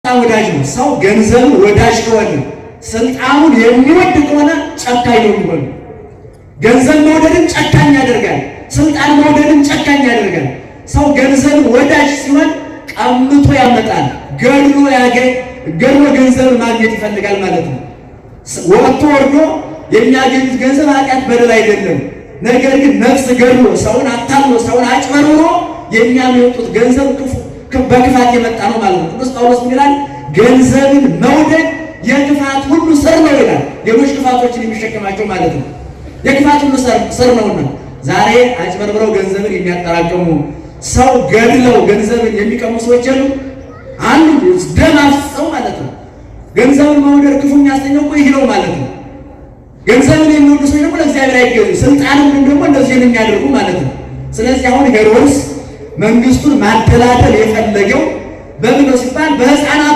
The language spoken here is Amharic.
ወዳጅ ነው። ሰው ገንዘብ ወዳጅ ከሆነ ስልጣኑን የሚወድ ከሆነ ጨካኝ ነው የሚሆነው። ገንዘብ መውደድን ጨካኝ ያደርጋል። ስልጣን መውደድን ጨካኝ ያደርጋል። ሰው ገንዘብ ወዳጅ ሲሆን ቀምቶ ያመጣል፣ ገድሎ ገንዘብ ማግኘት ይፈልጋል ማለት ነው። ወጥቶ ወርዶ የሚያገኙት ገንዘብ ኃጢአት በደል አይደለም። ነገር ግን ነፍስ ገድሎ ሰውን አታሎ ሰውን አጭበርብሮ የሚያመጡት ገንዘብ በክፋት የመጣ ነው ማለት ነው። ቅዱስ ጳውሎስ ይላል ገንዘብን መውደድ የክፋት ሁሉ ስር ነው ይላል። ሌሎች ክፋቶችን የሚሸከማቸው ማለት ነው። የክፋት ሁሉ ስር ነውና ዛሬ አጭበርብረው ገንዘብን የሚያጠራቅሙ ሰው ገድለው ገንዘብን የሚቀሙ ሰዎች አሉ። አንዱ ደም አፍሰው ማለት ነው። ገንዘብን መውደድ ክፉ የሚያስተኛው እኮ ይሄ ነው ማለት ነው። ገንዘብን የሚወዱ ሰዎች ደግሞ ለእግዚአብሔር አይገዙ፣ ስልጣንም ደግሞ እንደዚህ ነው የሚያደርጉ ማለት ነው። ስለዚህ አሁን ሄሮድስ መንግስቱን ማደላደል የፈለገው በምን ነው ሲባል በሕፃናት